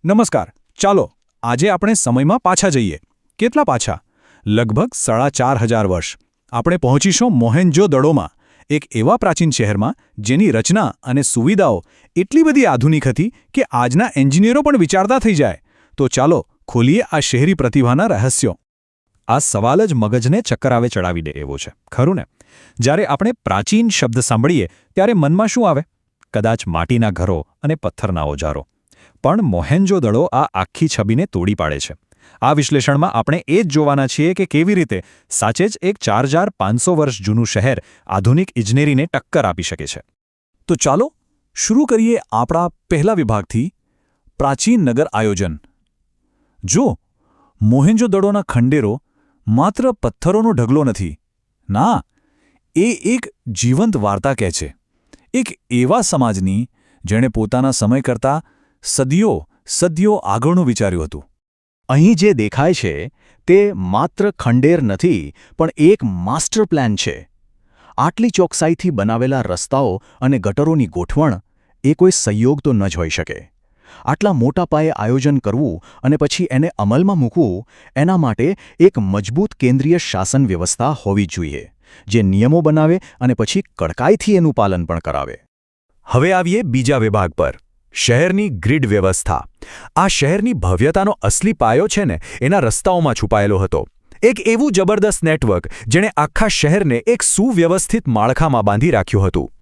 નમસ્કાર. ચાલો આજે આપણે સમયમાં પાછા જઈએ. કેટલા પાછા? લગભગ 4,500 વર્ષ. આપણે પહોંચીશું મોહેન્જો-દડોમાં, એક એવા પ્રાચીન શહેરમાં જેની રચના અને સુવિધાઓ એટલી બધી આધુનિક હતી કે આજના એન્જિનિયરો પણ વિચારતા થઈ જાય. તો ચાલો ખોલીએ આ શહેરી પ્રતિભાના રહસ્યો. આ સવાલ જ મગજને ચક્કરાવે ચડાવી દે એવો છે, ખરું ને? જ્યારે આપણે પ્રાચીન શબ્દ સાંભળીએ ત્યારે મનમાં શું આવે? કદાચ માટીના ઘરો અને પથ્થરના ઓજારો. પણ મોહેન્જો-દડો આ આખી છબીને તોડી પાડે છે. આ વિશ્લેષણમાં આપણે એ જ જોવાના છીએ કે કેવી રીતે સાચે જ એક 4,500 વર્ષ જૂનું શહેર આધુનિક ઇજનેરીને ટક્કર આપી શકે છે. તો ચાલો શરૂ કરીએ આપણા પહેલા વિભાગથી, પ્રાચીન નગર આયોજન. જો મોહેન્જો-દડોના ખંડેરો માત્ર પથ્થરોનો ઢગલો નથી. ના, એ એક જીવંત વાર્તા કહે છે. એક એવા સમાજની જેણે પોતાના સમય કરતાં સદીઓ આગળનું વિચાર્યું હતું. અહીં જે દેખાય છે તે માત્ર ખંડેર નથી, પણ એક માસ્ટર પ્લાન છે. આટલી ચોકસાઈથી બનાવેલા રસ્તાઓ અને ગટરોની ગોઠવણ એ કોઈ સંયોગ તો ન જ હોઈ શકે. આટલા મોટા પાયે આયોજન કરવું અને પછી એને અમલમાં મૂકવું, એના માટે એક મજબૂત કેન્દ્રીય શાસન વ્યવસ્થા હોવી જોઈએ, જે નિયમો બનાવે અને પછી કડકાઈથી એનું પાલન પણ કરાવે. હવે આવીએ બીજા વિભાગ પર, શહેરની ગ્રીડ વ્યવસ્થા. આ શહેરની ભવ્યતાનો અસલી પાયો છે ને એના રસ્તાઓમાં છુપાયેલો હતો. એક એવું જબરદસ્ત નેટવર્ક જેણે આખા શહેરને એક સુવ્યવસ્થિત માળખામાં બાંધી રાખ્યું હતું.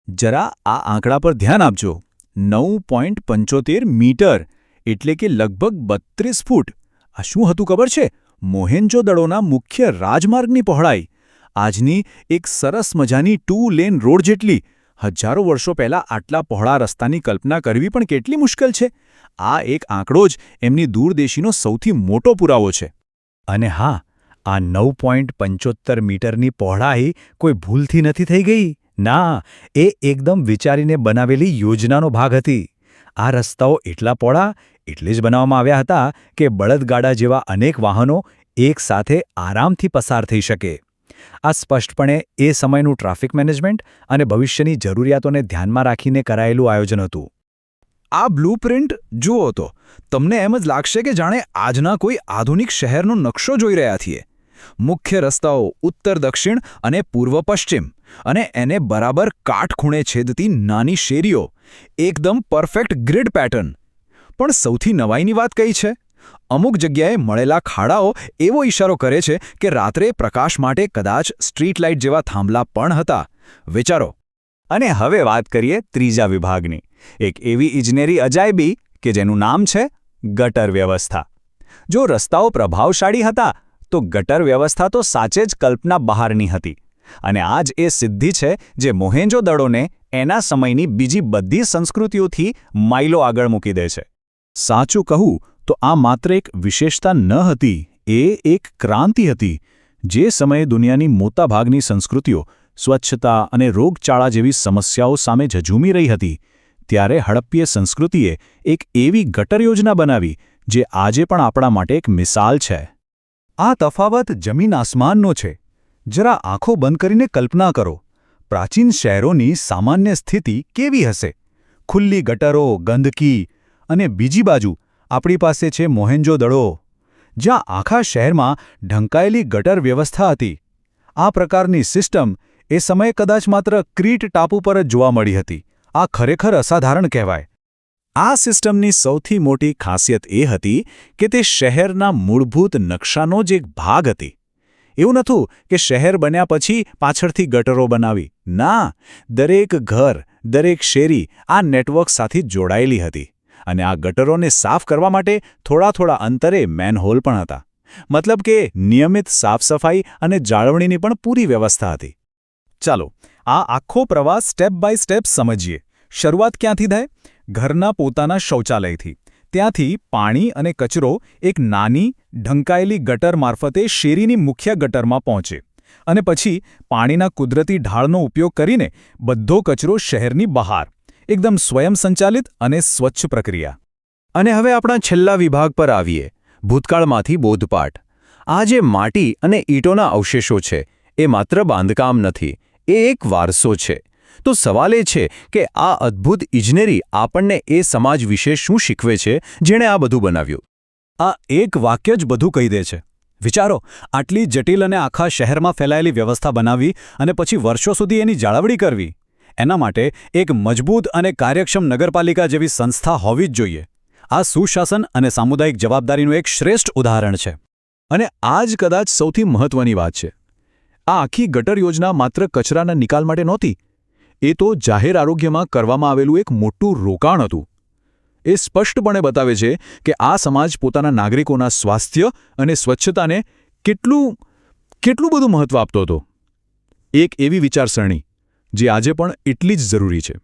જરા આ આંકડા પર ધ્યાન આપજો. 9.75 મીટર એટલે કે લગભગ 32 ફૂટ. આ શું હતું ખબર છે? મોહેન્જો-દડોના મુખ્ય રાજમાર્ગની પહોળાઈ. આજની એક સરસ મજાની 2 લેન રોડ જેટલી. હજારો વર્ષો પહેલાં આટલા પહોળા રસ્તાની કલ્પના કરવી પણ કેટલી મુશ્કેલ છે. આ એક આંકડો જ એમની દૂરદેશીનો સૌથી મોટો પુરાવો છે. અને હા, આ 9.75 મીટરની પહોળાઈ કોઈ ભૂલથી નથી થઈ ગઈ. ના, એ એકદમ વિચારીને બનાવેલી યોજનાનો ભાગ હતી. આ રસ્તાઓ એટલા પહોળા એટલે જ બનાવવામાં આવ્યા હતા કે બળદગાડા જેવા અનેક વાહનો એકસાથે આરામથી પસાર થઈ શકે. આ સ્પષ્ટપણે એ સમયનું ટ્રાફિક મેનેજમેન્ટ અને ભવિષ્યની જરૂરિયાતોને ધ્યાનમાં રાખીને કરાયેલું આયોજન હતું. આ બ્લુપ્રિન્ટ જુઓ તો તમને એમ જ લાગશે કે જાણે આજના કોઈ આધુનિક શહેરનો નકશો જોઈ રહ્યા છીએ. મુખ્ય રસ્તાઓ ઉત્તર દક્ષિણ અને પૂર્વ પશ્ચિમ, અને એને બરાબર કાટખૂણે છેદતી નાની શેરીઓ. એકદમ પરફેક્ટ ગ્રીડ પેટર્ન. પણ સૌથી નવાઈની વાત કઈ છે? અમુક જગ્યાએ મળેલા ખાડાઓ એવો ઇશારો કરે છે કે રાત્રે પ્રકાશ માટે કદાચ સ્ટ્રીટ લાઇટ જેવા થાંભલા પણ હતા. વિચારો. અને હવે વાત કરીએ ત્રીજા વિભાગની, એક એવી ઇજનેરી અજાયબી કે જેનું નામ છે ગટર વ્યવસ્થા. જો રસ્તાઓ પ્રભાવશાળી હતા તો ગટર વ્યવસ્થા તો સાચે જ કલ્પના બહારની હતી. અને આ જ એ સિદ્ધિ છે જે મોહેન્જો-દડોને એના સમયની બીજી બધી સંસ્કૃતિઓથી માઇલો આગળ મૂકી દે છે. સાચું કહું તો આ માત્ર એક વિશેષતા ન હતી, એ એક ક્રાંતિ હતી. જે સમયે દુનિયાની મોટાભાગની સંસ્કૃતિઓ સ્વચ્છતા અને રોગચાળા જેવી સમસ્યાઓ સામે ઝઝૂમી રહી હતી, ત્યારે હડપ્પીય સંસ્કૃતિએ એક એવી ગટર યોજના બનાવી જે આજે પણ આપણા માટે એક મિસાલ છે. આ તફાવત જમીન આસમાનનો છે. જરા આંખો બંધ કરીને કલ્પના કરો, પ્રાચીન શહેરોની સામાન્ય સ્થિતિ કેવી હશે? ખુલ્લી ગટરો, ગંદકી, અને બીજી બાજુ આપણી પાસે છે મોહેન્જો-દડો, જ્યાં આખા શહેરમાં ઢંકાયેલી ગટર વ્યવસ્થા હતી. આ પ્રકારની સિસ્ટમ એ સમયે કદાચ માત્ર ક્રીટ ટાપુ પર જ જોવા મળી હતી. આ ખરેખર અસાધારણ કહેવાય. આ સિસ્ટમની સૌથી મોટી ખાસિયત એ હતી કે તે શહેરના મૂળભૂત નકશાનો જ એક ભાગ હતી. એવું નહોતું કે શહેર બન્યા પછી પાછળથી ગટરો બનાવી. ના, દરેક ઘર, દરેક શેરી આ નેટવર્ક સાથે જોડાયેલી હતી. અને આ ગટરોને સાફ કરવા માટે થોડા અંતરે મેનહોલ પણ હતા. મતલબ કે નિયમિત સાફસફાઈ અને જાળવણીની પણ પૂરી વ્યવસ્થા હતી. ચાલો આ આખો પ્રવાસ સ્ટેપ બાય સ્ટેપ સમજીએ. શરૂઆત ક્યાંથી થાય? ઘરના પોતાના શૌચાલયથી. ત્યાંથી પાણી અને કચરો એક નાની ઢંકાયેલી ગટર મારફતે શેરીની મુખ્ય ગટરમાં પહોંચે, અને પછી પાણીના કુદરતી ઢાળનો ઉપયોગ કરીને બધો કચરો શહેરની બહાર. એકદમ સ્વયંસંચાલિત અને સ્વચ્છ પ્રક્રિયા. અને હવે આપણા છેલ્લા વિભાગ પર આવીએ, ભૂતકાળમાંથી બોધપાઠ. આ જે માટી અને ઈંટોના અવશેષો છે એ માત્ર બાંધકામ નથી, એ એક વારસો છે. તો સવાલ એ છે કે આ અદ્ભુત ઇજનેરી આપણને એ સમાજ વિશે શું શીખવે છે જેણે આ બધું બનાવ્યું? આ એક વાક્ય જ બધું કહી દે છે. વિચારો, આટલી જટિલ અને આખા શહેરમાં ફેલાયેલી વ્યવસ્થા બનાવવી અને પછી વર્ષો સુધી એની જાળવણી કરવી, એના માટે એક મજબૂત અને કાર્યક્ષમ નગરપાલિકા જેવી સંસ્થા હોવી જ જોઈએ. આ સુશાસન અને સામુદાયિક જવાબદારીનું એક શ્રેષ્ઠ ઉદાહરણ છે. અને આ જ કદાચ સૌથી મહત્વની વાત છે. આ આખી ગટર યોજના માત્ર કચરાના નિકાલ માટે નહોતી. એ તો જાહેર આરોગ્યમાં કરવામાં આવેલું એક મોટું રોકાણ હતું. એ સ્પષ્ટપણે બતાવે છે કે આ સમાજ પોતાના નાગરિકોના સ્વાસ્થ્ય અને સ્વચ્છતાને કેટલું બધું મહત્વ આપતો હતો. એક એવી વિચારસરણી જે આજે પણ એટલી જ જરૂરી છે.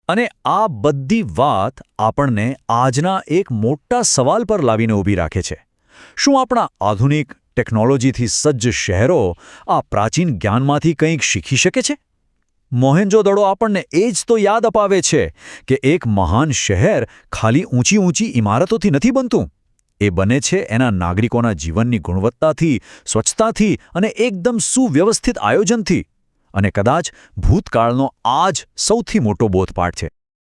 અને આ બધી વાત આપણને આજના એક મોટા સવાલ પર લાવીને ઊભી રાખે છે. શું આપણા આધુનિક ટેકનોલોજીથી સજ્જ શહેરો આ પ્રાચીન જ્ઞાનમાંથી કંઈક શીખી શકે છે? મોહેન્જો-દડો આપણને એ જ તો યાદ અપાવે છે કે એક મહાન શહેર ખાલી ઊંચી ઇમારતોથી નથી બનતું. એ બને છે એના નાગરિકોના જીવનની ગુણવત્તાથી, સ્વચ્છતાથી અને એકદમ સુવ્યવસ્થિત આયોજનથી. અને કદાચ ભૂતકાળનો આ જ સૌથી મોટો બોધપાઠ છે.